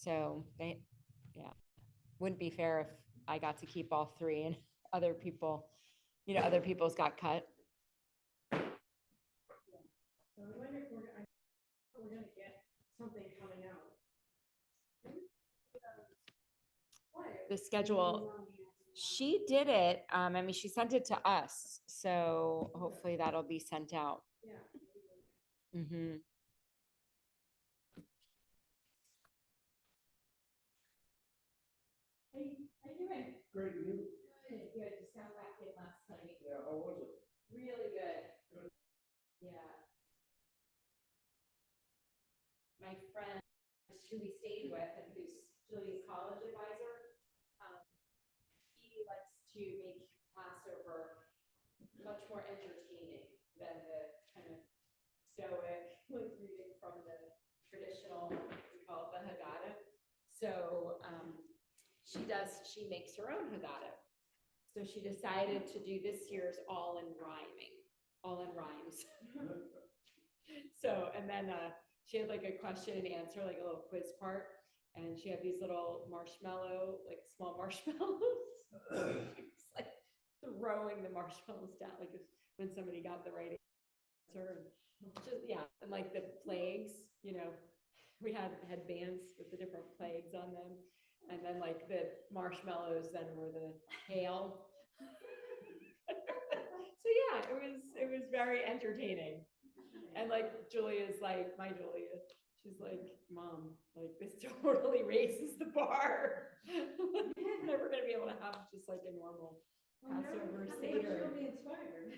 So they, yeah, wouldn't be fair if I got to keep all three and other people, other people's got cut. So I wonder if we're gonna get something coming out. The schedule, she did it. I mean, she sent it to us, so hopefully that'll be sent out. Yeah. Mm-hmm. How you doing? Great, you? Good, good. Just got back in last night. Yeah, how was it? Really good. Good. Yeah. My friend who we stayed with and who's Julie's college advisor, he likes to make Passover much more entertaining than the kind of stoic, like reading from the traditional, we call it the Haggadah. So she makes her own Haggadah. So she decided to do this year's all in rhymes. So, and then she had like a question and answer, like a little quiz part. And she had these little small marshmallows. It's like throwing the marshmallows down, like when somebody got the right answer. And just, yeah, and like the plagues, we had headbands with the different plagues on them. And then like the marshmallows then were the hail. So yeah, it was very entertaining. And like my Julia, she's like, Mom, like this totally raises the bar. Never gonna be able to have just like a normal Passover Seder. She'll be inspired.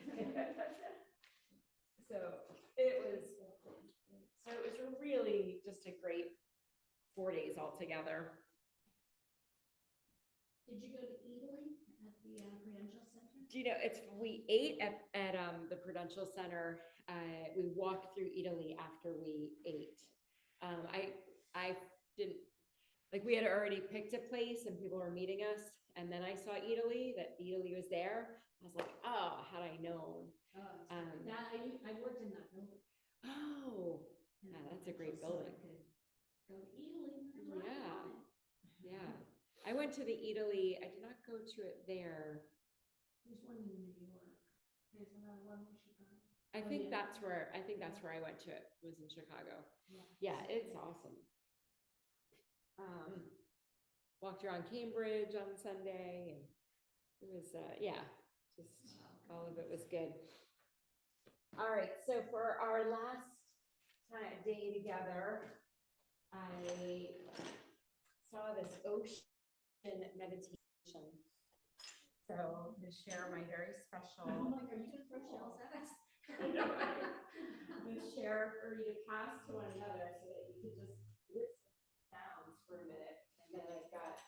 So it was really just a great 4 days altogether. Did you go to Italy at the Prudential Center? Do you know, we ate at the Prudential Center. We walked through Italy after we ate. I didn't, like, we had already picked a place and people were meeting us, and then I saw Italy, that Italy was there. I was like, oh, had I known. I worked in that building. Oh, yeah, that's a great building. Go to Italy. Yeah. I went to the Italy, I did not go to it there. There's one in New York. There's another one in Chicago. I think that's where I went to it, was in Chicago. Yeah, it's awesome. Walked around Cambridge on Sunday, and it was just all of it was good. All right, so for our last day together, I saw this ocean meditation. So to share my very special. I'm like, are you gonna throw shells at us? I'm gonna share for you to pass to one another so that you can just listen to sounds for a minute. And then I've got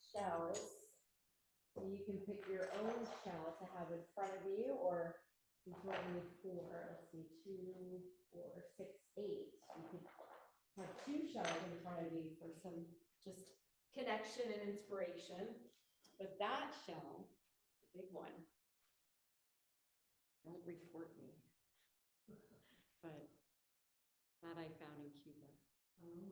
shells. So you can pick your own shell to have in front of you, or there's only 4, let's see, 2, 4, 6, 8. You could have 2 shells in front of you for some just connection and inspiration. But that shell, the big one, don't report me, but that I found in Cuba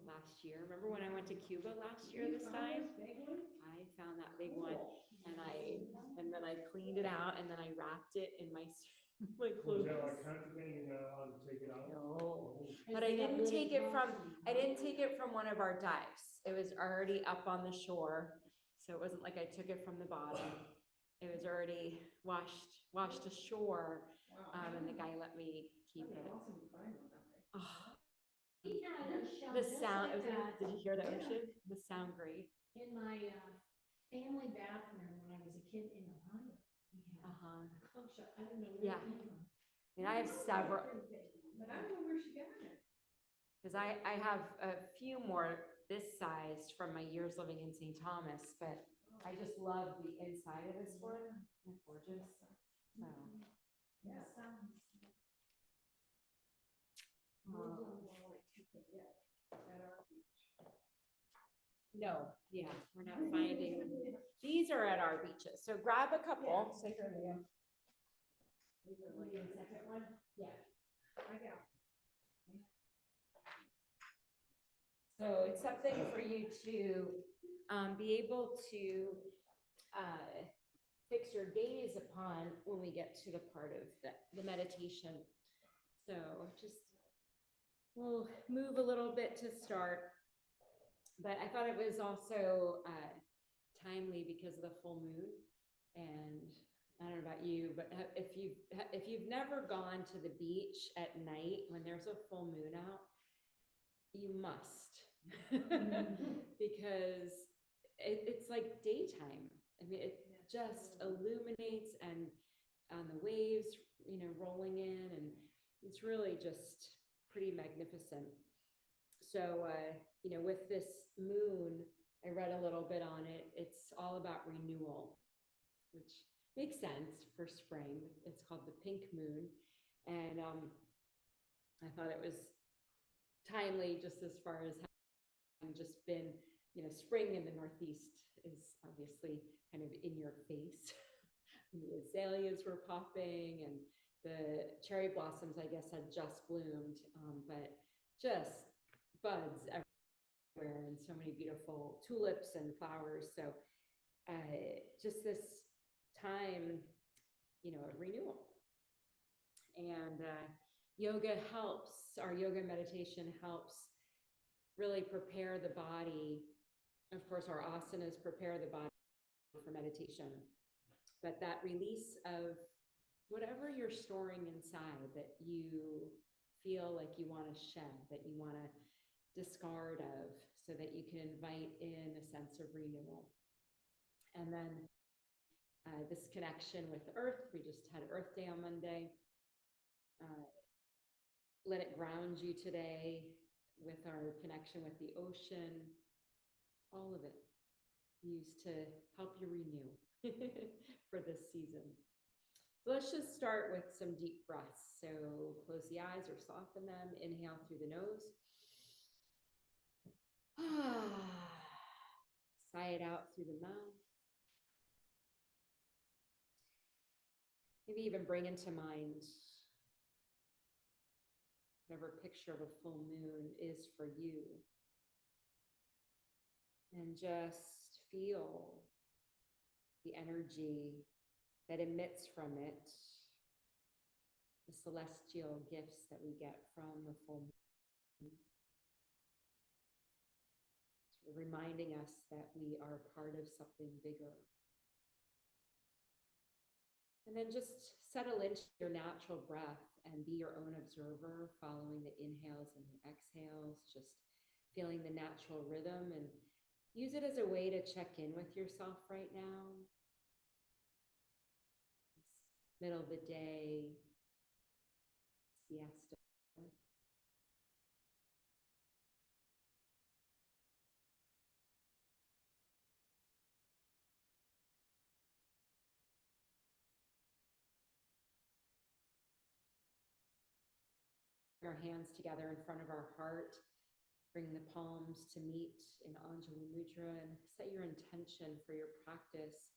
last year. Remember when I went to Cuba last year this time? I found that big one, and then I cleaned it out, and then I wrapped it in my clothes. Was that like contraband, you're not allowed to take it out? No, but I didn't take it from one of our dives. It was already up on the shore, so it wasn't like I took it from the bottom. It was already washed ashore, and the guy let me keep it. Oh, We had a shell the just sound, like that did you hear the ocean? The sound great. in my family bathroom when I was a kid in Ohio. We had a club shell. I don't know where Yeah. it came from. I mean, I have several, But I don't know where she got it. because I have a few more this sized from my years living in St. Thomas, but I just love the inside of this one. They're gorgeous. So, Yeah. no, yeah, we're not finding. These are at our beaches. So grab a couple. So here they go. These are like the second one. Yeah. I got So it's something for you to be able to fix your gaze upon when we get to the part of the meditation. So just we'll move a little bit to start, but I thought it was also timely because of the full moon. And I don't know about you, but if you've never gone to the beach at night when there's a full moon out, you must, because it's like daytime. I mean, it just illuminates, and on the waves, rolling in, and it's really just pretty magnificent. So, with this moon, I read a little bit on it. It's all about renewal, which makes sense for spring. It's called the pink moon. And I thought it was timely, just as far as having just been, spring in the Northeast is obviously kind of in your face. The azaleas were popping, and the cherry blossoms, I guess, had just bloomed, but just buds everywhere, and so many beautiful tulips and flowers. So just this time, of renewal. And yoga helps, our yoga meditation helps really prepare the body. Of course, our asanas prepare the body for meditation, but that release of whatever you're storing inside that you feel like you want to shed, that you want to discard of, so that you can invite in a sense of renewal. And then this connection with the earth. We just had Earth Day on Monday. Let it ground you today with our connection with the ocean. All of it used to help you renew for this season. So let's just start with some deep breaths. So close the eyes or soften them. Inhale through the nose. Sigh it out through the mouth. Maybe even bring into mind whatever picture of a full moon is for you. And just feel the energy that emits from it, the celestial gifts that we get from the full moon. Sort of reminding us that we are part of something bigger. And then just settle into your natural breath and be your own observer, following the inhales and the exhales, just feeling the natural rhythm, and use it as a way to check in with yourself right now. This middle of the day siesta. Our hands together in front of our heart. Bring the palms to meet in Anjali Mudra, and set your intention for your practice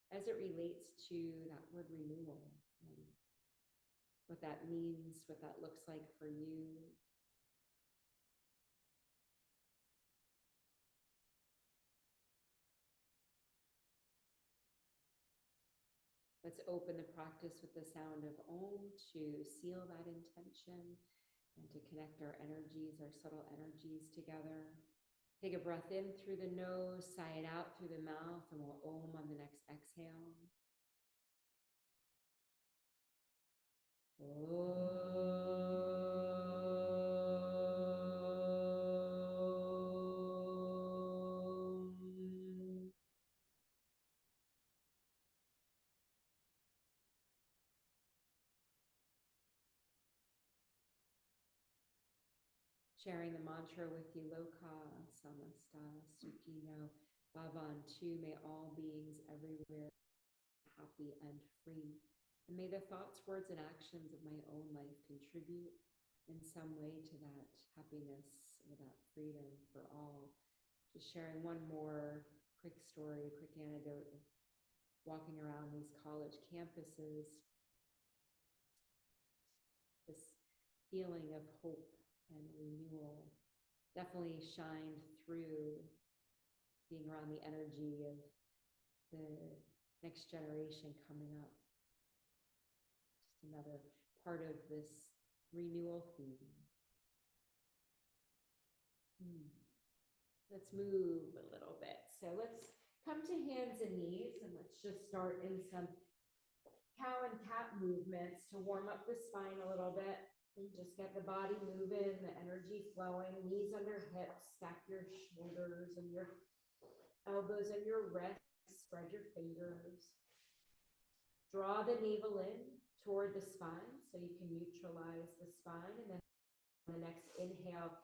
as it relates to that word renewal, and what that means, what that looks like for you. Let's open the practice with the sound of Om to seal that intention and to connect our energies, our subtle energies together. Take a breath in through the nose, sigh it out through the mouth, and we'll Om on the next exhale. Sharing the mantra with you, Loka Samasta Sukhino Bhavantu, may all beings everywhere happy and free. And may the thoughts, words, and actions of my own life contribute in some way to that happiness or that freedom for all. Just sharing one more quick story, quick anecdote of walking around these college campuses. This feeling of hope and renewal definitely shined through being around the energy of the next generation coming up. Just another part of this renewal theme. Let's move a little bit. So let's come to hands and knees, and let's just start in some cow and cat movements to warm up the spine a little bit. And just get the body moving, the energy flowing, knees under hips, stack your shoulders and your elbows and your wrists, spread your fingers. Draw the navel in toward the spine so you can neutralize the spine. And then on the next inhale,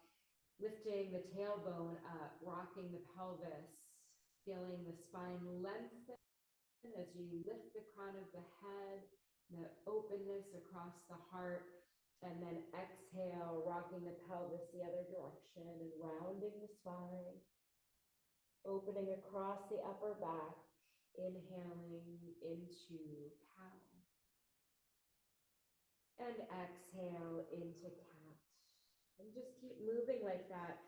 lifting the tailbone up, rocking the pelvis, feeling the spine lengthen as you lift the crown of the head, the openness across the heart. And then exhale, rocking the pelvis the other direction and rounding the spine, opening across the upper back, inhaling into cow. And exhale into cat. And just keep moving like that,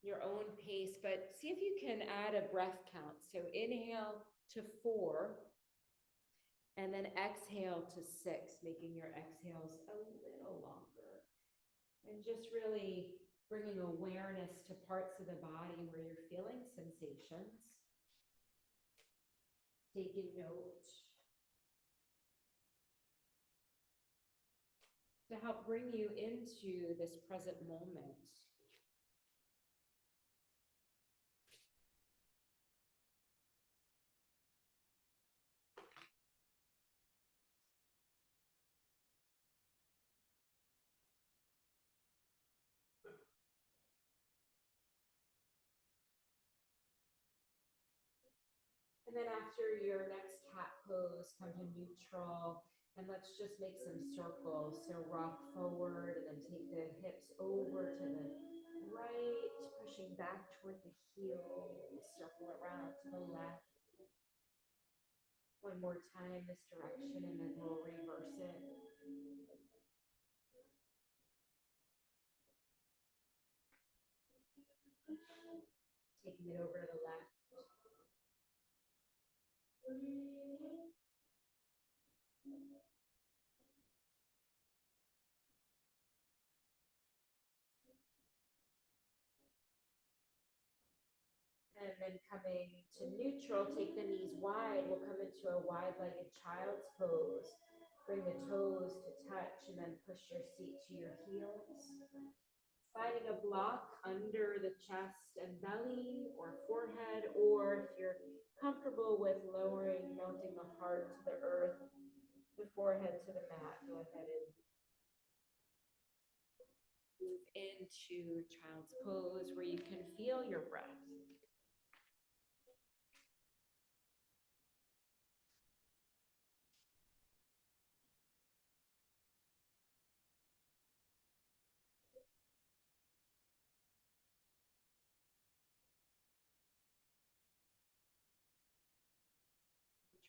your own pace, but see if you can add a breath count. So inhale to 4. And then exhale to 6, making your exhales a little longer. And just really bringing awareness to parts of the body where you're feeling sensations. Taking note. To help bring you into this present moment. And then after your next cat pose, come to neutral, and let's just make some circles. So rock forward and then take the hips over to the right, pushing back toward the heel, circle around to the left. One more time this direction, and then we'll reverse it. Taking it over to the left. And then coming to neutral, take the knees wide. We'll come into a wide-legged child's pose. Bring the toes to touch and then push your seat to your heels. Finding a block under the chest and belly or forehead, or if you're comfortable with lowering, melting the heart to the earth, the forehead to the mat, go ahead and move into child's pose where you can feel your breath.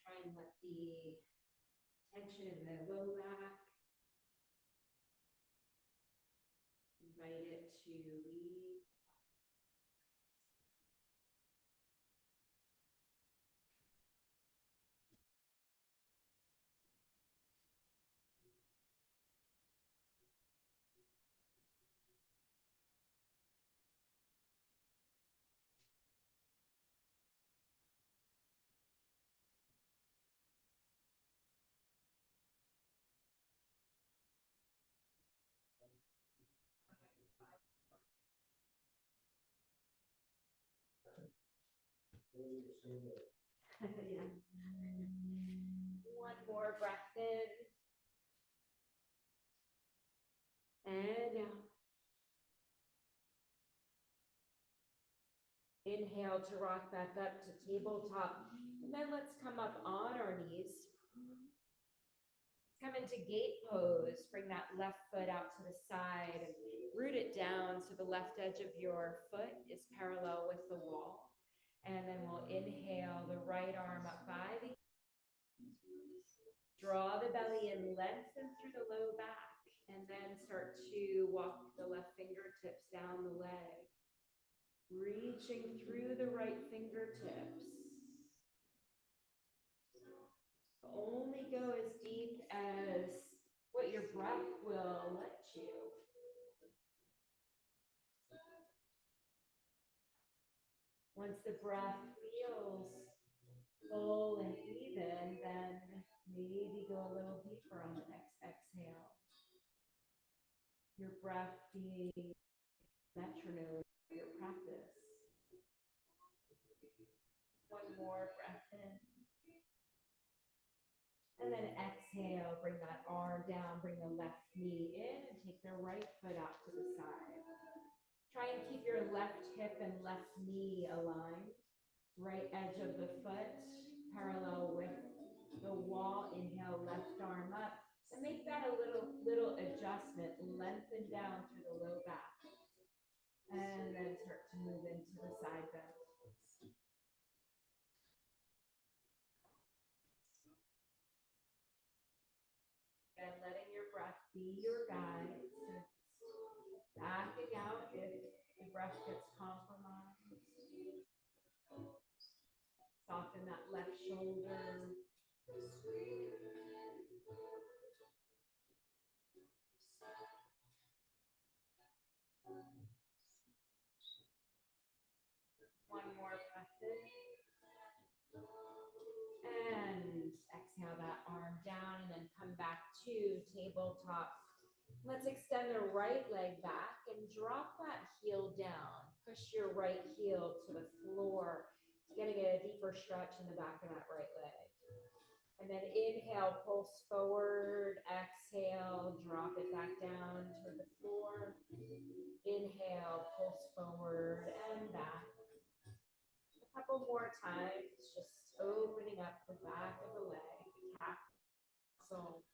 Try and let the tension in the low back, invite it to leave. Yeah. One more breath in. And out. Inhale to rock back up to tabletop. And then let's come up on our knees. Come into gate pose. Bring that left foot out to the side and root it down so the left edge of your foot is parallel with the wall. And then we'll inhale the right arm up by the draw the belly in, lengthen through the low back, and then start to walk the left fingertips down the leg. Reaching through the right fingertips. Only go as deep as what your breath will let you. Once the breath feels full and even, then maybe go a little deeper on the next exhale. Your breath being metronome of your practice. One more breath in. And then exhale, bring that arm down, bring the left knee in and take the right foot out to the side. Try and keep your left hip and left knee aligned. Right edge of the foot parallel with the wall. Inhale, left arm up. And make that a little adjustment. Lengthen down through the low back. And then start to move into the side bend. And letting your breath be your guide. Backing out if the breath gets compromised. Soften that left shoulder. One more breath in. And exhale that arm down and then come back to tabletop. Let's extend the right leg back and drop that heel down. Push your right heel to the floor, getting a deeper stretch in the back of that right leg. And then inhale, pulse forward, exhale, drop it back down to the floor. Inhale, pulse forward and back. A couple more times, just opening up the back of the leg, capsule.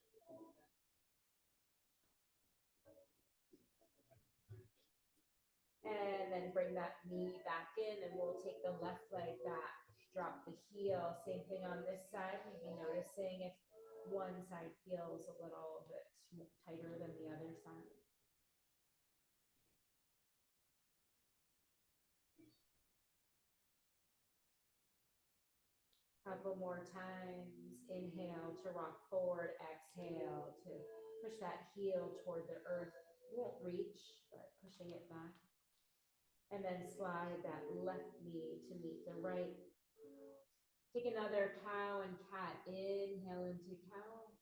And then bring that knee back in and we'll take the left leg back. Drop the heel. Same thing on this side. Maybe noticing if one side feels a little bit tighter than the other side. Couple more times. Inhale to rock forward. Exhale to push that heel toward the earth. Won't reach, but pushing it back. And then slide that left knee to meet the right. Take another cow and cat. Inhale into cow.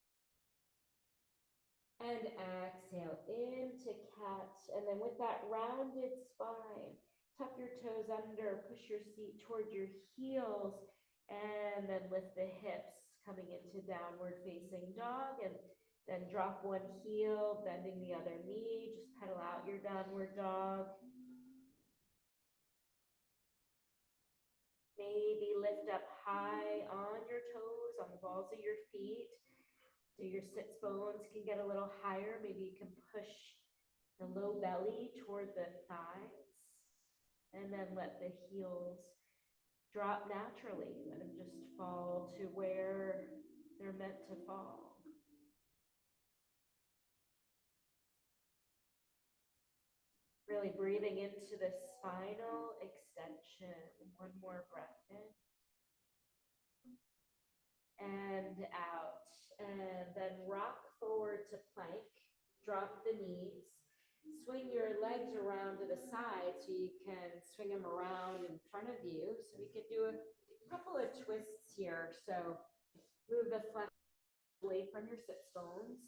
And exhale into cat. And then with that rounded spine, tuck your toes under, push your seat toward your heels, and then lift the hips, coming into downward facing dog. And then drop one heel, bending the other knee. Just pedal out your downward dog. Maybe lift up high on your toes, on the balls of your feet. So your sits bones can get a little higher. Maybe you can push the low belly toward the thighs. And then let the heels drop naturally. Let them just fall to where they're meant to fall. Really breathing into the spinal extension. One more breath in. And out. And then rock forward to plank. Drop the knees. Swing your legs around to the side so you can swing them around in front of you. So we could do a couple of twists here. So move the flesh away from your sits bones.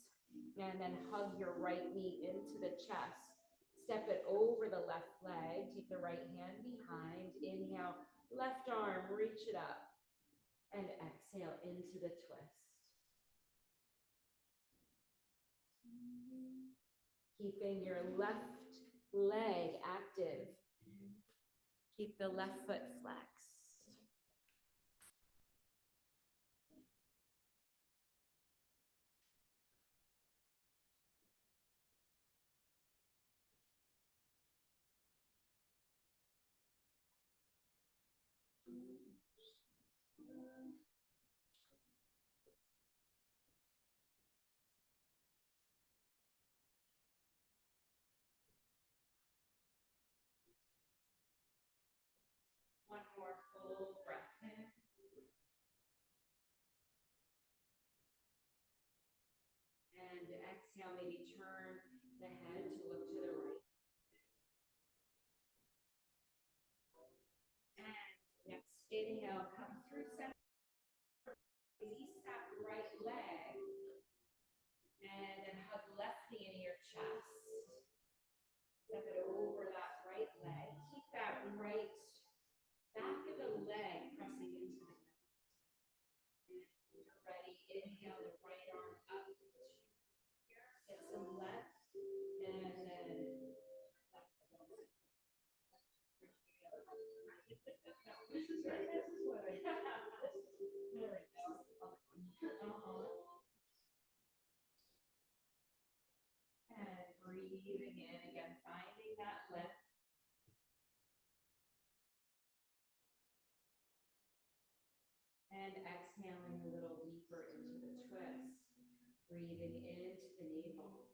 And then hug your right knee into the chest. Step it over the left leg. Take the right hand behind. Inhale, left arm, reach it up. And exhale into the twist. Keeping your left leg active. Keep the left foot flexed. in. And exhale, maybe turn the head to look to the right. And next inhale, come through center. Release that right leg. And then hug left knee into your chest. Step it over that right leg. Keep that right back of the leg pressing into the ground. And when you're ready, inhale the right arm up to here. Get some left. And then left. This is right. This is what I. There we go. And breathing in again, finding that lift. And exhaling a little deeper into the twist. Breathing into the navel.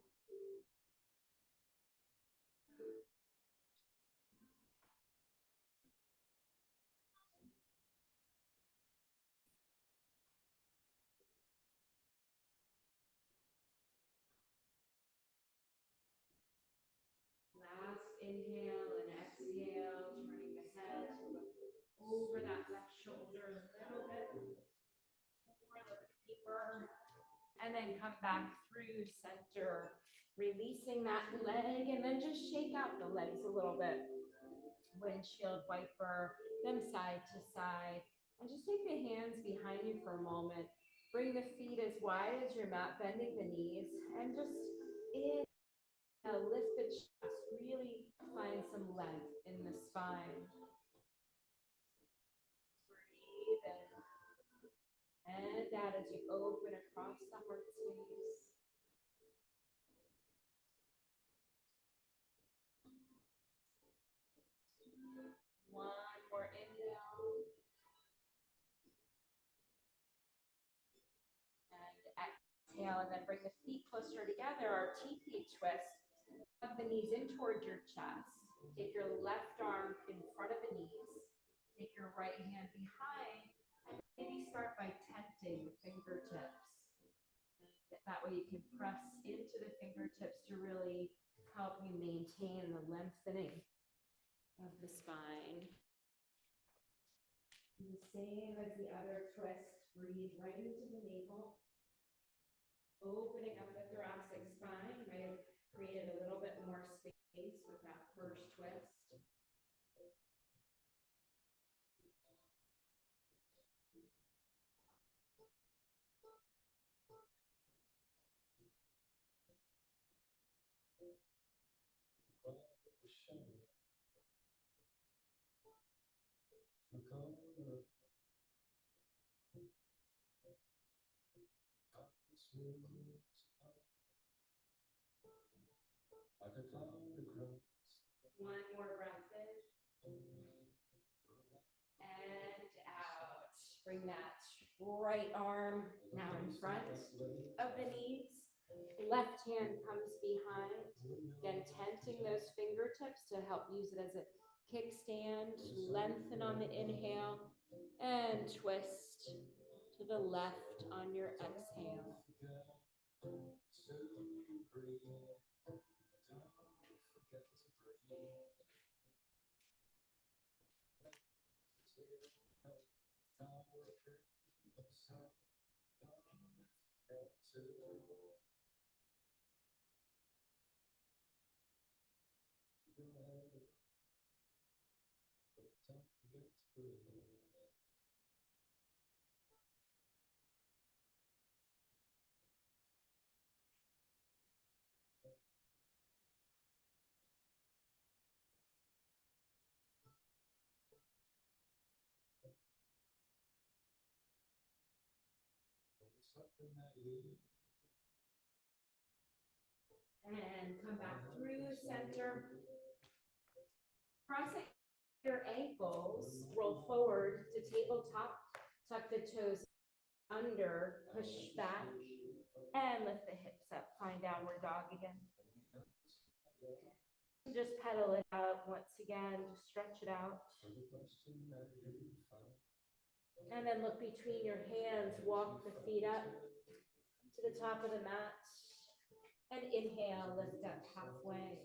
Last inhale and exhale, turning the head to look over that left shoulder a little bit more, a little bit deeper. And then come back through center, releasing that leg, and then just shake out the legs a little bit. Windshield wiper them side to side. And just take the hands behind you for a moment. Bring the feet as wide as your mat, bending the knees, and just lift the chest. Really find some length in the spine. Breathe in. And out as you open across the heart space. One more inhale. And exhale, and then bring the feet closer together, our TP twist. Hug the knees in toward your chest. Take your left arm in front of the knees. Take your right hand behind. And maybe start by tenting the fingertips. That way you can press into the fingertips to really help you maintain the lengthening of the spine. And the same as the other twist, breathe right into the navel. Opening up the thoracic spine, you may have created a little bit more space with that first twist. One more breath in. And out. Bring that right arm now in front of the knees. Left hand comes behind. Again, tenting those fingertips to help use it as a kickstand. Lengthen on the inhale and twist to the left on your exhale. And come back through center. Crossing your ankles, roll forward to tabletop, tuck the toes under, push back, and lift the hips up. Find downward dog again. Just pedal it out once again, just stretch it out. And then look between your hands, walk the feet up to the top of the mat. And inhale, lift up halfway.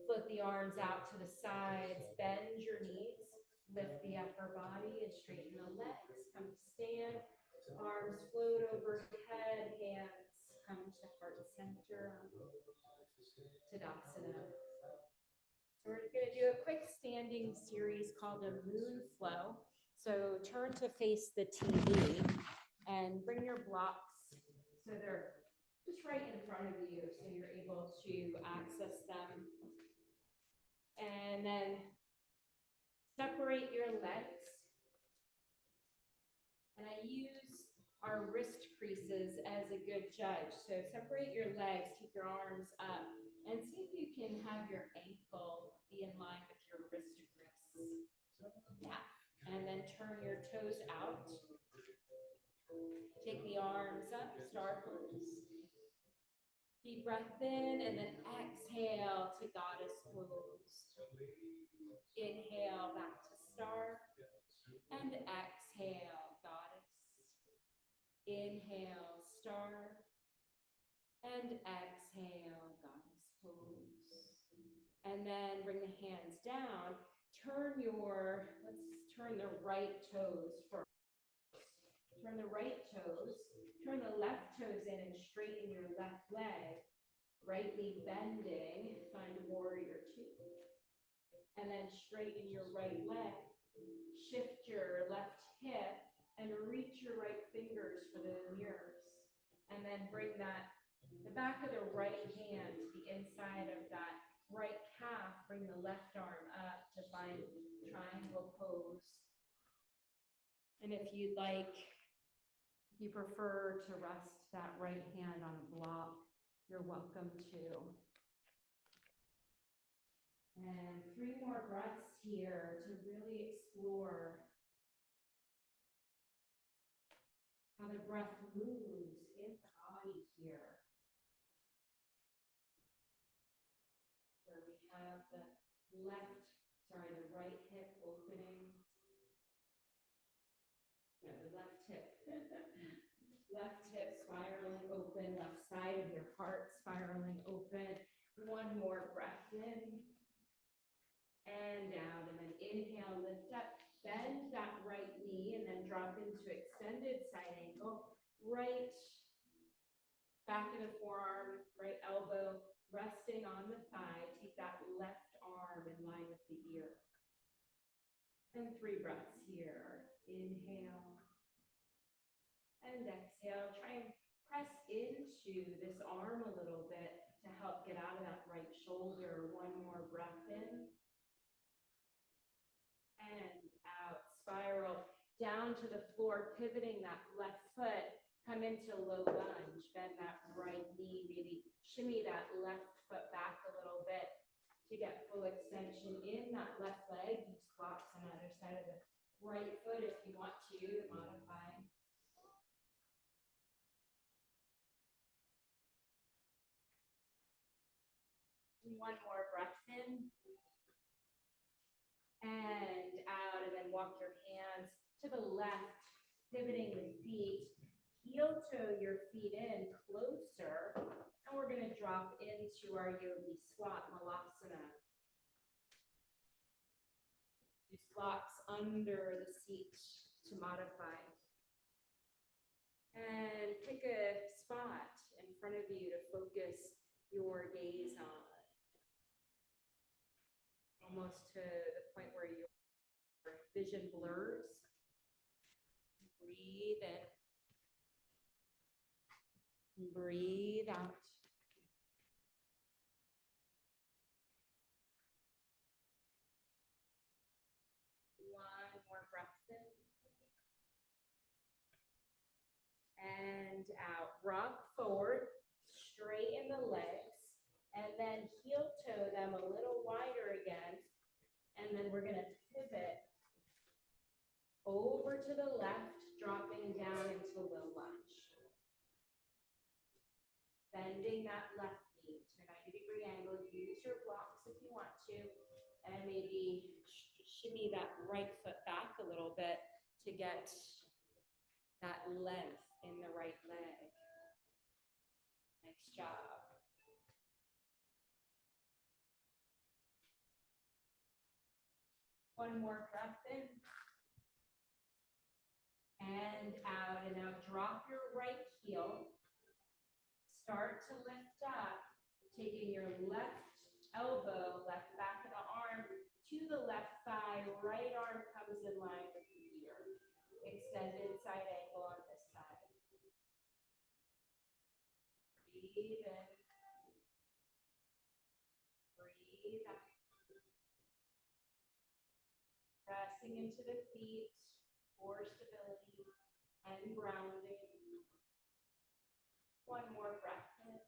Float the arms out to the sides, bend your knees, lift the upper body and straighten the legs. Come to stand, arms float overhead, hands come to heart center, Tadasana. We're going to do a quick standing series called a moon flow. So turn to face the TV and bring your blocks so they're just right in front of you so you're able to access them. And then separate your legs. And I use our wrist creases as a good judge. So separate your legs, keep your arms up, and see if you can have your ankle be in line with your wrist crease. Yeah. And then turn your toes out. Take the arms up, star pose. Deep breath in, and then exhale to goddess pose. Inhale, back to star. And exhale, goddess. Inhale, star. And exhale, goddess pose. And then bring the hands down. Let's turn the right toes first. Turn the right toes. Turn the left toes in and straighten your left leg. Rightly bending, find warrior two. And then straighten your right leg. Shift your left hip and reach your right fingers for the mirrors. And then bring the back of the right hand to the inside of that right calf. Bring the left arm up to find triangle pose. And if you'd like, if you prefer to rest that right hand on a block, you're welcome to. And 3 more breaths here to really explore how the breath moves in the body here. Where we have the right hip opening. No, the left hip. Left hip spiraling open, left side of your heart spiraling open. 1 more breath in. And out, and then inhale, lift up, bend that right knee, and then drop into extended side angle. Right back of the forearm, right elbow resting on the thigh. Take that left arm in line with the ear. And 3 breaths here. Inhale. And exhale. Try and press into this arm a little bit to help get out of that right shoulder. 1 more breath in. And out, spiral down to the floor, pivoting that left foot, come into low lunge, bend that right knee, maybe shimmy that left foot back a little bit to get full extension in that left leg. Use blocks on the other side of the right foot if you want to modify. And 1 more breath in. And out, and then walk your hands to the left, pivoting the feet, heel toe your feet in closer, and we're going to drop into our yogi squat, Malasana. Use blocks under the seat to modify. And pick a spot in front of you to focus your gaze on. Almost to the point where your vision blurs. Breathe in. Breathe out. One more breath in. And out. Rock forward. Straighten the legs. And then heel toe them a little wider again. And then we're going to pivot over to the left, dropping down into low lunge. Bending that left knee to a 90-degree angle. Use your blocks if you want to. And maybe shimmy that right foot back a little bit to get that length in the right leg. Nice job. One more breath in. And out, and now drop your right heel. Start to lift up, taking your left elbow, left back of the arm to the left thigh, right arm comes in line with the ear. Extended side angle on this side. Breathe in. Breathe out. Pressing into the feet for stability and grounding. One more breath in.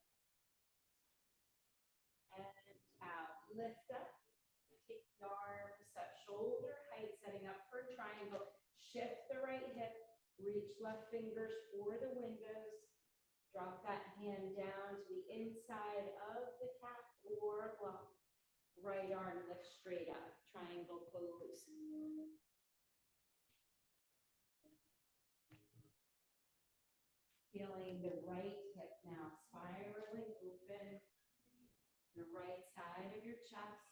And out. Lift up. Take the arms up, shoulder height, setting up for a triangle. Shift the right hip. Reach left fingers for the windows. Drop that hand down to the inside of the calf or block. Right arm lift straight up. Triangle pose. Feeling the right hip now spiraling open. The right side of your chest.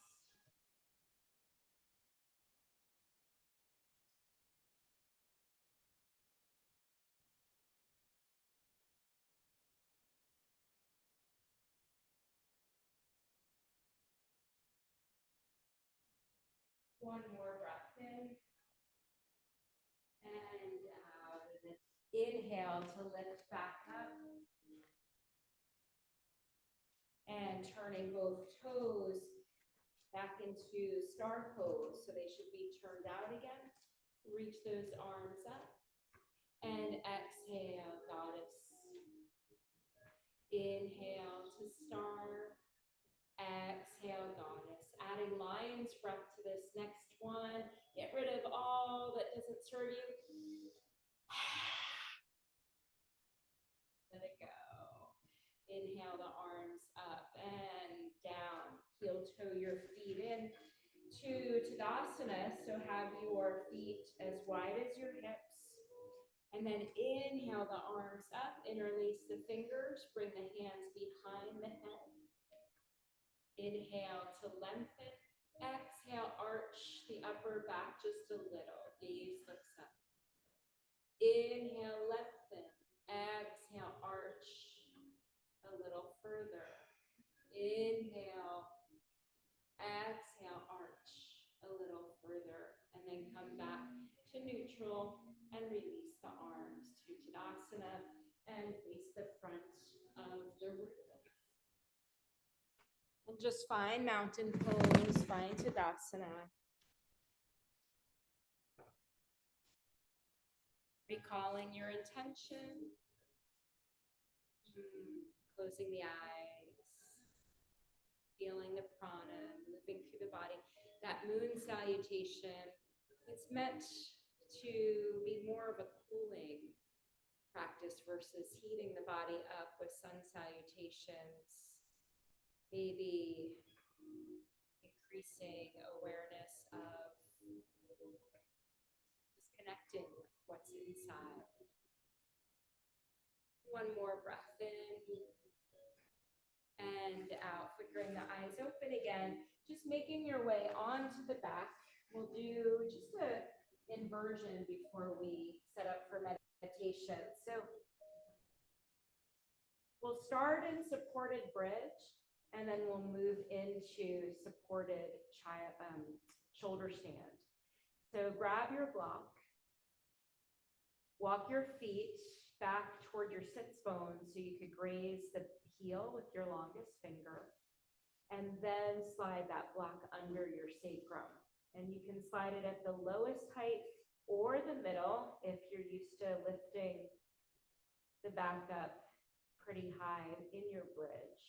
One more breath in. And out. And then inhale to lift back up. And turning both toes back into star pose. So they should be turned out again. Reach those arms up. And exhale, goddess. Inhale to star. Exhale, goddess. Adding lion's breath to this next one. Get rid of all that doesn't serve you. Let it go. Inhale the arms up and down. Heel toe your feet in to Tadasana. So have your feet as wide as your hips. And then inhale the arms up. Interlace the fingers. Bring the hands behind the head. Inhale to lengthen. Exhale, arch the upper back just a little. Gaze looks up. Inhale, lengthen. Exhale, arch a little further. Inhale. Exhale, arch a little further. And then come back to neutral and release the arms to Tadasana and face the front of the room. And just find mountain pose, find Tadasana. Recalling your intention. Closing the eyes. Feeling the prana moving through the body. That moon salutation, it's meant to be more of a cooling practice versus heating the body up with sun salutations. Maybe increasing awareness of just connecting with what's inside. One more breath in and out, flickering the eyes open again. Just making your way onto the back. We'll do just an inversion before we set up for meditation. So we'll start in supported bridge. And then we'll move into supported shoulder stand. So grab your block, walk your feet back toward your sits bones so you could graze the heel with your longest finger, and then slide that block under your sacrum. And you can slide it at the lowest height or the middle if you're used to lifting the back up pretty high in your bridge.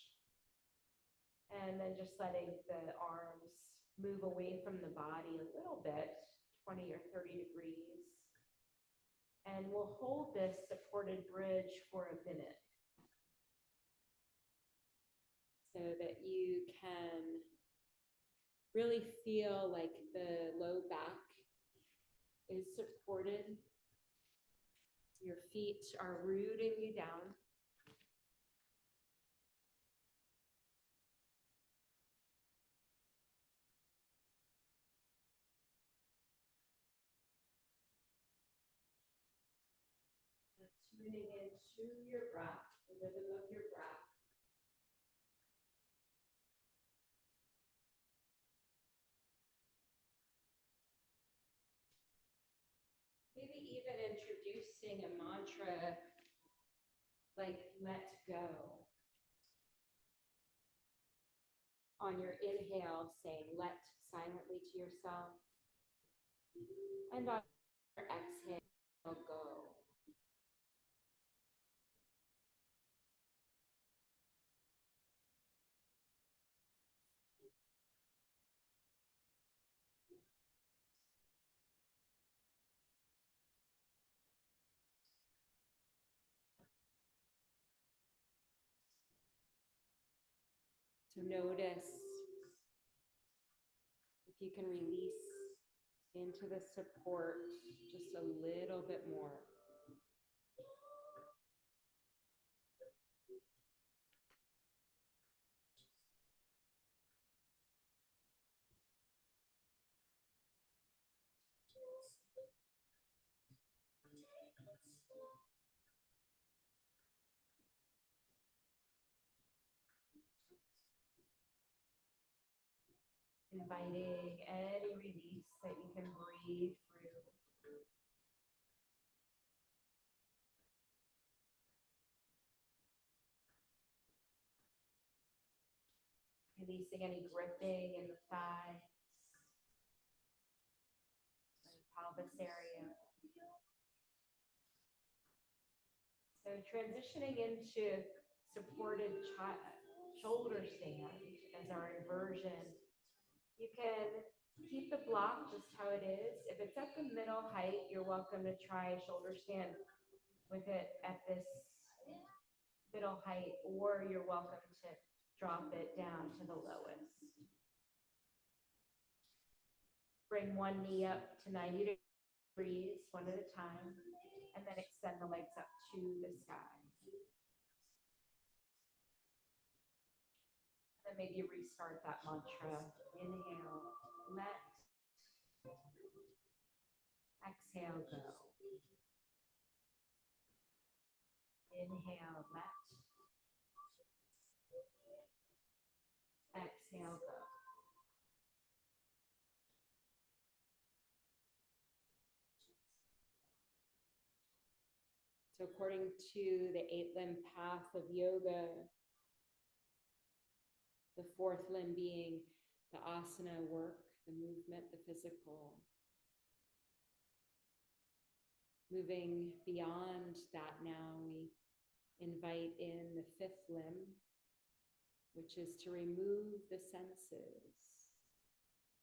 And then just letting the arms move away from the body a little bit, 20 or 30 degrees. And we'll hold this supported bridge for a minute so that you can really feel like the low back is supported. Your feet are rooting you down. Tuning into your breath, the rhythm of your breath. Maybe even introducing a mantra like let go. On your inhale, saying let silently to yourself. And on your exhale, go. So notice if you can release into the support just a little bit more. Inviting any release that you can breathe through. Releasing any gripping in the thighs, and pelvis area. So transitioning into supported shoulder stand as our inversion. You can keep the block just how it is. If it's at the middle height, you're welcome to try shoulder stand with it at this middle height, or you're welcome to drop it down to the lowest. Bring one knee up to 90 degrees, one at a time, and then extend the legs up to the sky. And then maybe restart that mantra. Inhale, let. Exhale, go. Inhale, let. Exhale, go. So according to the 8-limb path of yoga, the 4th limb being the asana work, the movement, the physical. Moving beyond that now, we invite in the 5th limb, which is to remove the senses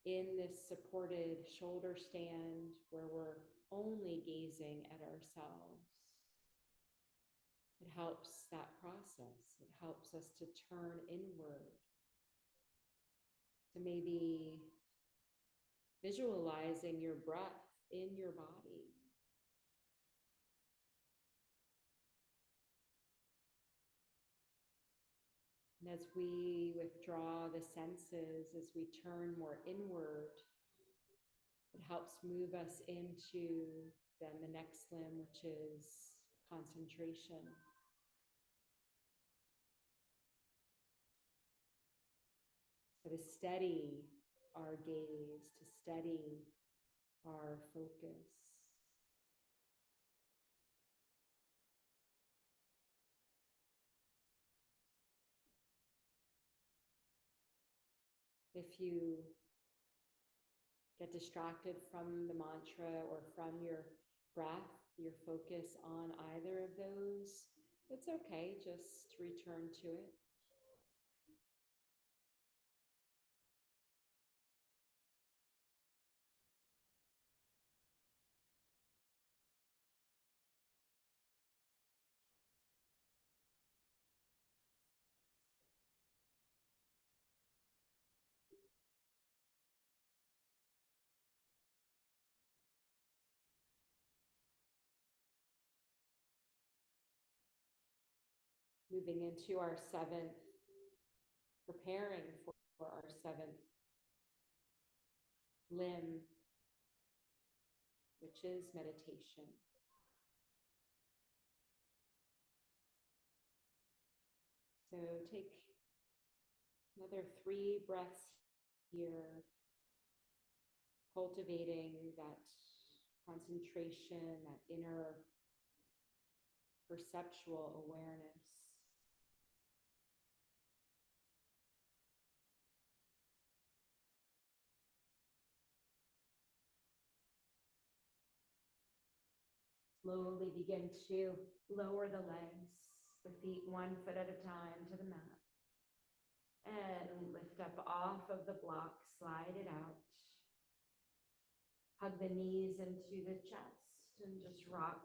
in this supported shoulder stand where we're only gazing at ourselves. It helps that process. It helps us to turn inward. So maybe visualizing your breath in your body. And as we withdraw the senses, as we turn more inward, it helps move us into then the next limb, which is concentration. So to steady our gaze, to steady our focus. If you get distracted from the mantra or from your breath, your focus on either of those, it's okay, just return to it. moving into our seventh, preparing for our seventh limb, which is meditation. So take another 3 breaths here, cultivating that concentration, that inner perceptual awareness. Slowly begin to lower the legs, the feet 1 foot at a time to the mat. And lift up off of the block, slide it out. Hug the knees into the chest and just rock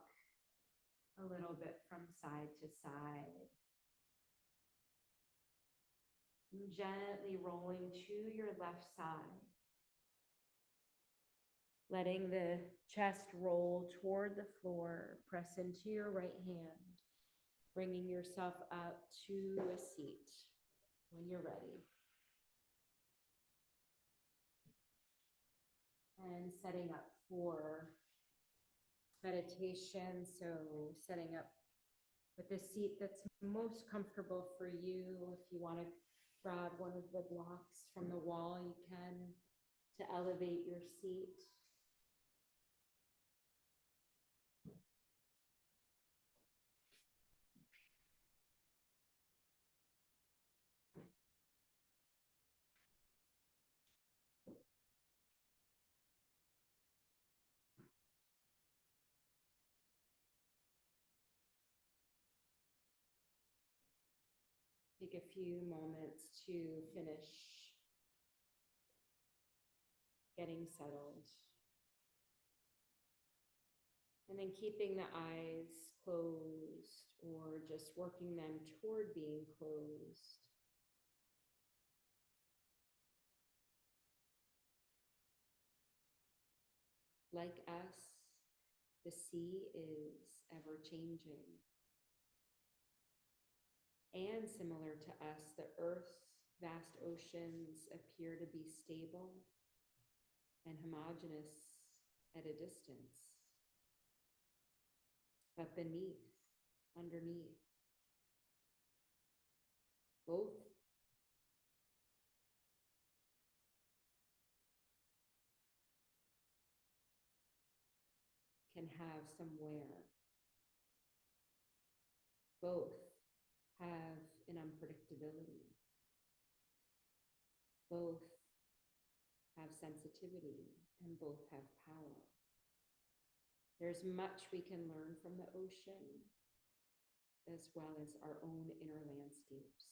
a little bit from side to side. And gently rolling to your left side. Letting the chest roll toward the floor, press into your right hand, bringing yourself up to a seat when you're ready. And setting up for meditation, so setting up with the seat that's most comfortable for you. If you want to grab one of the blocks from the wall, you can, to elevate your seat. Take a few moments to finish getting settled. And then keeping the eyes closed or just working them toward being closed. Like us, the sea is ever changing. And similar to us, the Earth's vast oceans appear to be stable and homogeneous at a distance. But beneath, underneath, both can have some wear. Both have an unpredictability. Both have sensitivity and both have power. There's much we can learn from the ocean as well as our own inner landscapes.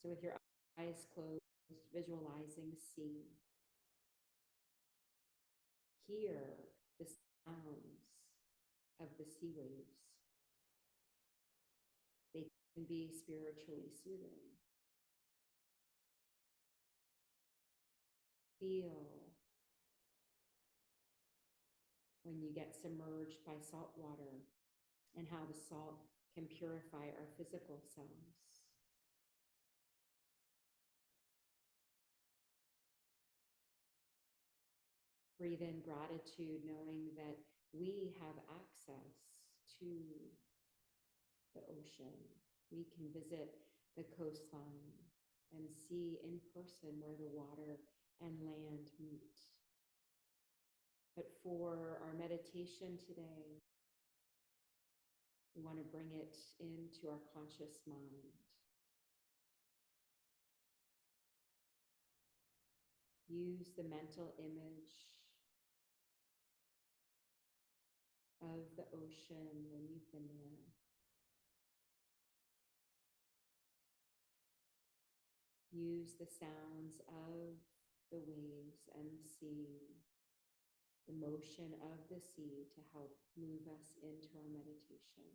So with your eyes closed, visualizing the sea. Hear the sounds of the sea waves. They can be spiritually soothing. Feel when you get submerged by salt water and how the salt can purify our physical selves. Breathe in gratitude, knowing that we have access to the ocean. We can visit the coastline and see in person where the water and land meet. But for our meditation today, we want to bring it into our conscious mind. Use the mental image of the ocean when you've been there. Use the sounds of the waves and the sea, the motion of the sea to help move us into our meditation.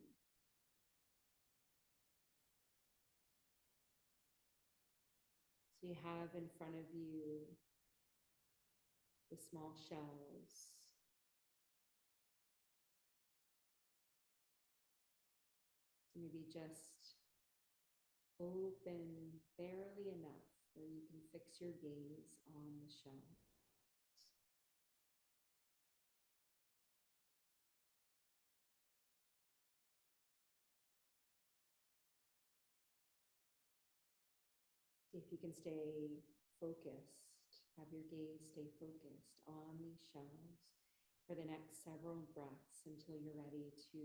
So you have in front of you the small shells Maybe just open barely enough where you can fix your gaze on the shells. See if you can stay focused, have your gaze stay focused on these shells for the next several breaths until you're ready to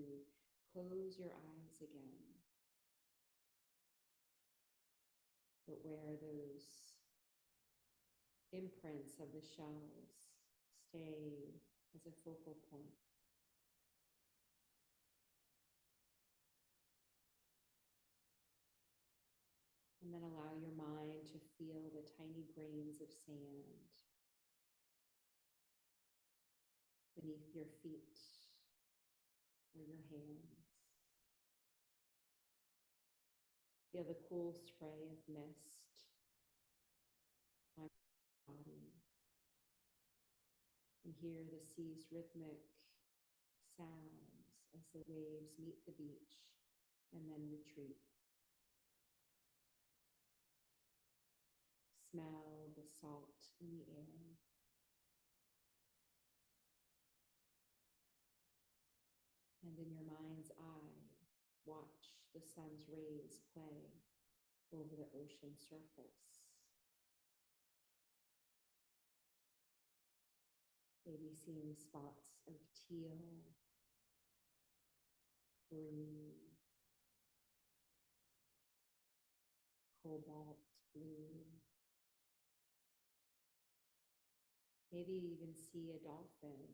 close your eyes again. But where those imprints of the shells stay as a focal point. And then allow your mind to feel the tiny grains of sand beneath your feet or your hands. Feel the cool spray of mist on your body. And hear the sea's rhythmic sounds as the waves meet the beach and then retreat. Smell the salt in the air. And in your mind's eye, watch the sun's rays play over the ocean surface. Maybe seeing spots of teal, green, cobalt blue. Maybe even see a dolphin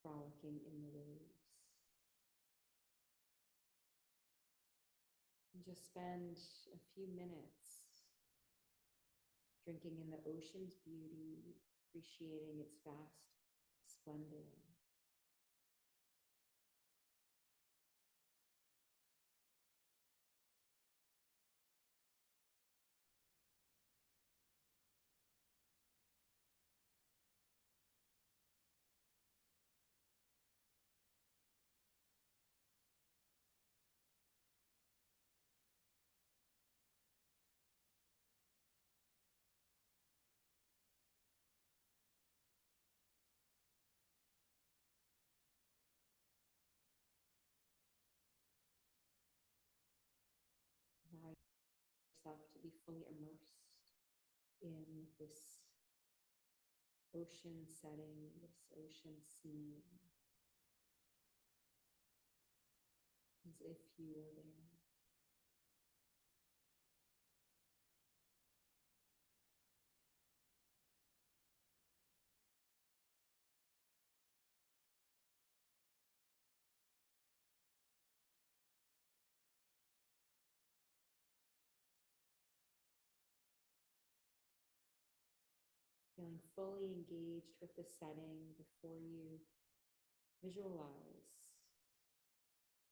frolicking in the waves. And just spend a few minutes drinking in the ocean's beauty, appreciating its vast splendor. Allow yourself to be fully immersed in this ocean setting, this ocean scene, as if you were there. Feeling fully engaged with the setting before you visualize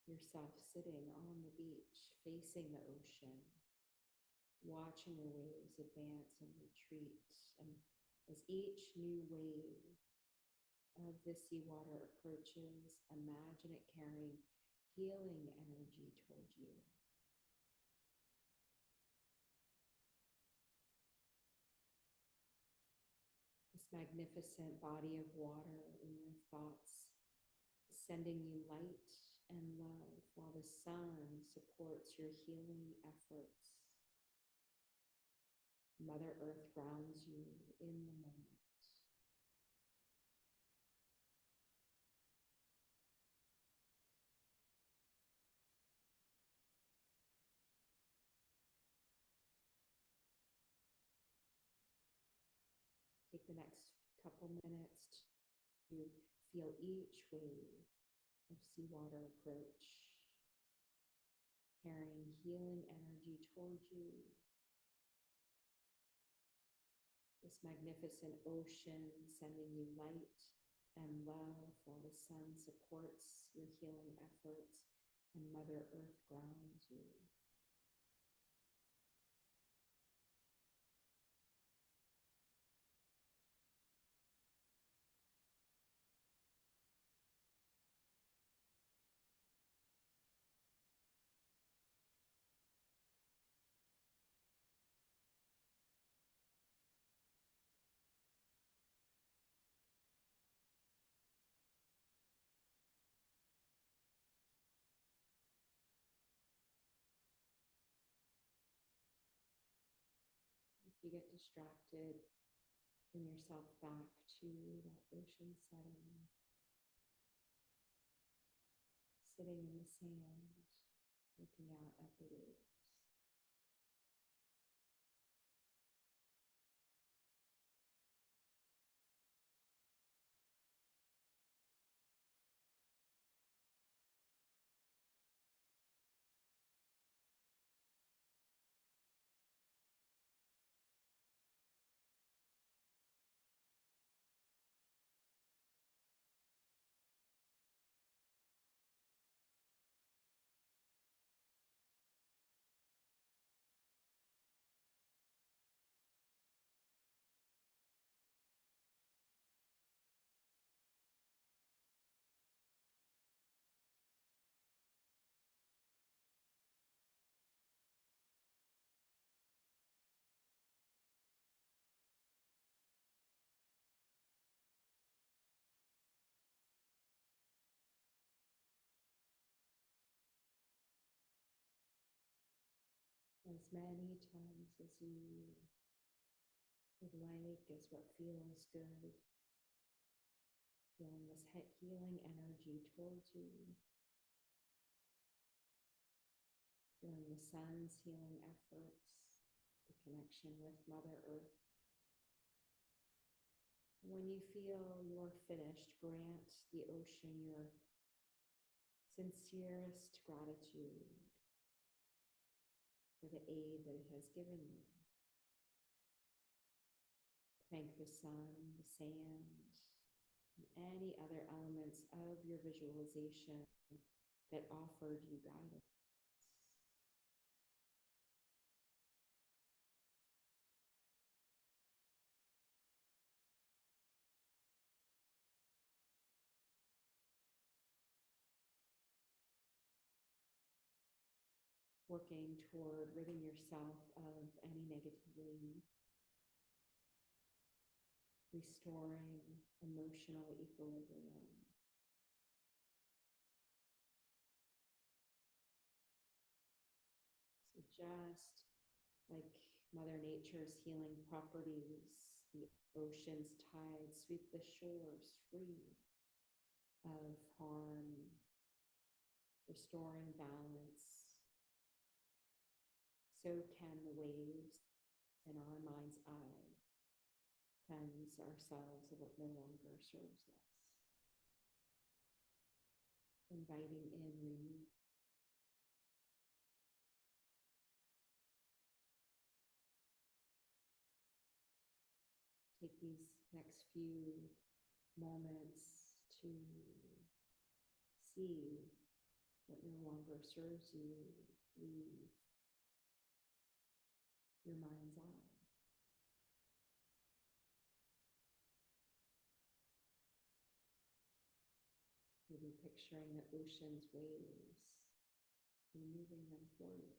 yourself sitting on the beach, facing the ocean, watching the waves advance and retreat. And as each new wave of the seawater approaches, imagine it carrying healing energy towards you. This magnificent body of water in your thoughts, sending you light and love while the sun supports your healing efforts. Mother Earth grounds you in the moment. Take the next couple minutes to feel each wave of seawater approach, carrying healing energy towards you. This magnificent ocean sending you light and love while the sun supports your healing efforts and Mother Earth grounds you. get distracted, bring yourself back to that ocean setting, sitting in the sand, looking out at the waves. As many times as you would like, is what feels good. Feeling this healing energy towards you. Feeling the sun's healing efforts, the connection with Mother Earth. When you feel you're finished, grant the ocean your sincerest gratitude for the aid that it has given you. Thank the sun, the sand, and any other elements of your visualization that offered you guidance. Working toward ridding yourself of any negativity, restoring emotional equilibrium. So just like Mother Nature's healing properties, the ocean's tides sweep the shores free of harm, restoring balance. So can the waves in our mind's eye cleanse ourselves of what no longer serves us. Inviting in renewal. Take these next few moments to see what no longer serves you leave your mind's eye. Maybe picturing the ocean's waves, removing them for you.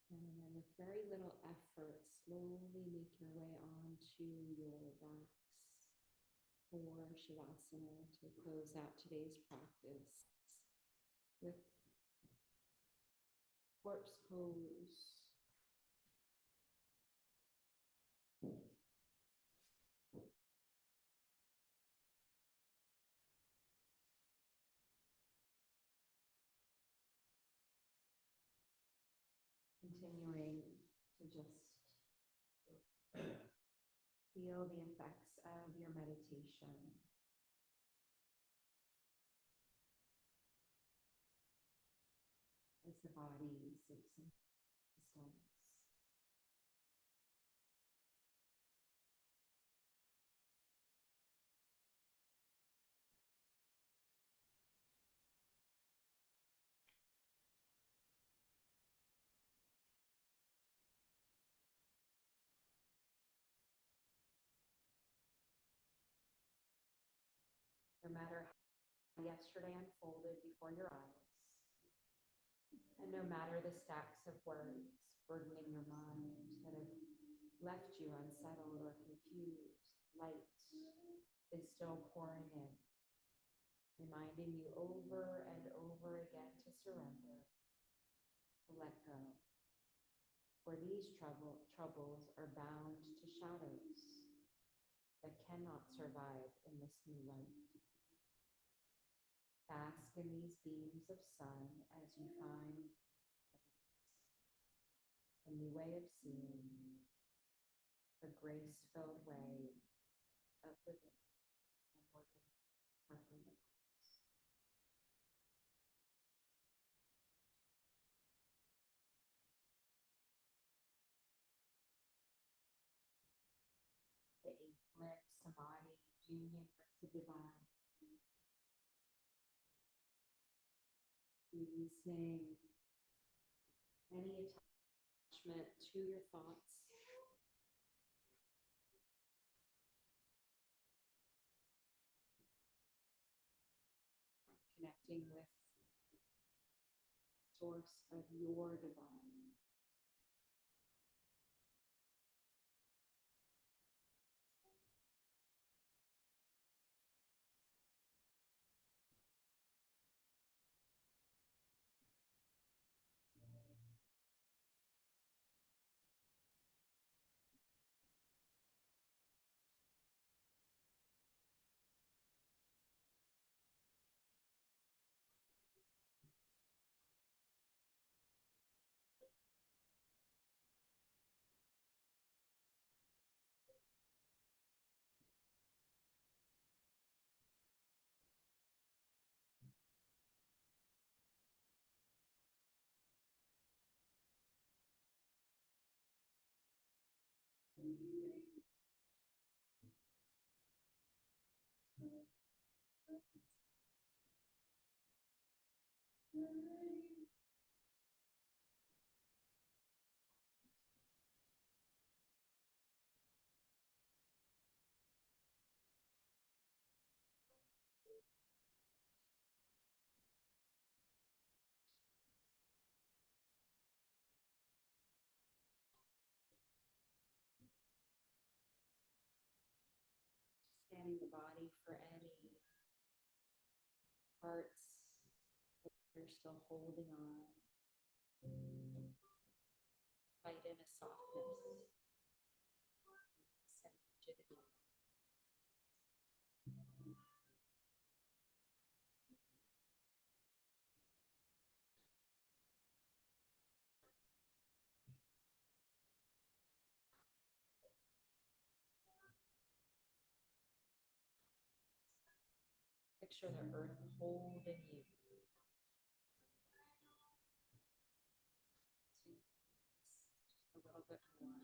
And then with very little effort, slowly make your way onto your backs for Shavasana to close out today's practice with corpse pose. Continuing to just feel the effects of your meditation. As the body sinks into stillness. matter how yesterday unfolded before your eyes, and no matter the stacks of words burdening your mind that have left you unsettled or confused, light is still pouring in, reminding you over and over again to surrender, to let go. For these troubles are bound to shadows that cannot survive in this new light. Bask in these beams of sun as you find a new way of seeing, a grace-filled way of living and working harmony. The eight-lit samadhi union with the divine. Releasing any attachment to your thoughts. Connecting with source of your divine. Scanning the body for any parts that are still holding on. Fight in a softness, some rigidity. Picture the earth holding you. Just a little bit more.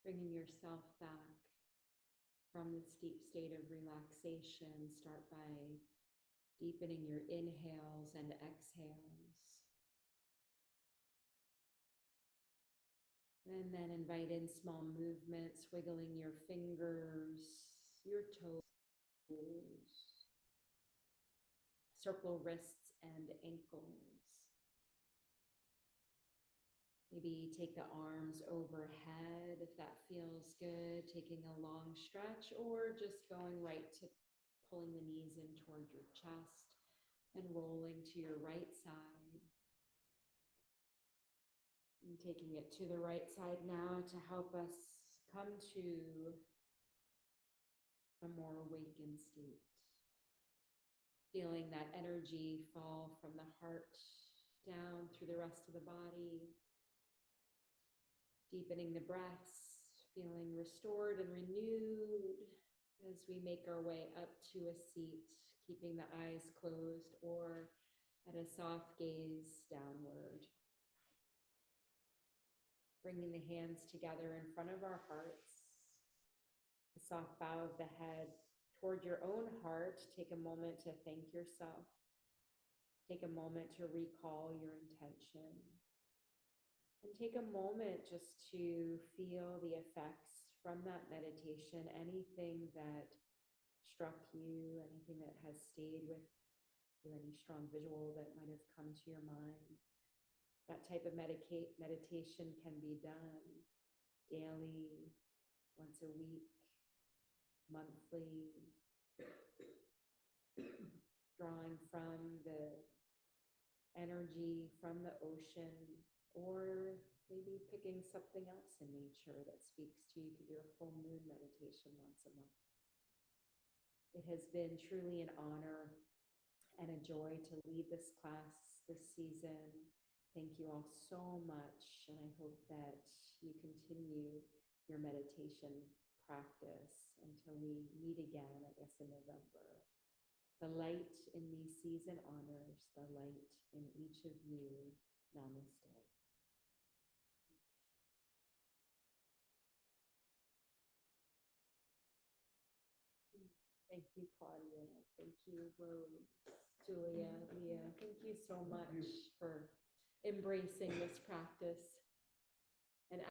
Bringing yourself back from this deep state of relaxation, start by deepening your inhales and exhales. And then invite in small movements, wiggling your fingers, your toes, circle wrists and ankles. Maybe take the arms overhead if that feels good, taking a long stretch, or just going right to pulling the knees in toward your chest and rolling to your right side. And taking it to the right side now to help us come to a more awakened state. Feeling that energy fall from the heart down through the rest of the body. Deepening the breaths, feeling restored and renewed as we make our way up to a seat, keeping the eyes closed or at a soft gaze downward. Bringing the hands together in front of our hearts, a soft bow of the head toward your own heart. Take a moment to thank yourself. Take a moment to recall your intention. And take a moment just to feel the effects from that meditation, anything that struck you, anything that has stayed with you, any strong visual that might have come to your mind. That type of meditation can be done daily, once a week, monthly, drawing from the energy from the ocean, or maybe picking something else in nature that speaks to you. You could do a full moon meditation once a month. It has been truly an honor and a joy to lead this class this season. Thank you all so much, and I hope that you continue your meditation practice until we meet again, I guess, in November. The light in me sees and honors the light in each of you. Namaste. Thank you, Claudia. Thank you, Rose, Julia, Leah. Thank you so much for embracing this practice. And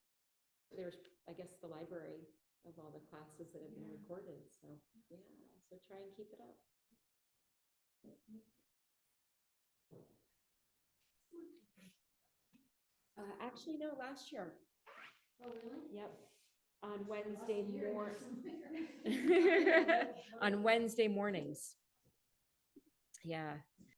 there's, I guess, the library of all the classes that have been recorded. So yeah, so try and keep it up. Actually, no, last year. Oh, really? Yep. On Wednesday Last year, morning. On Wednesday mornings. Yeah.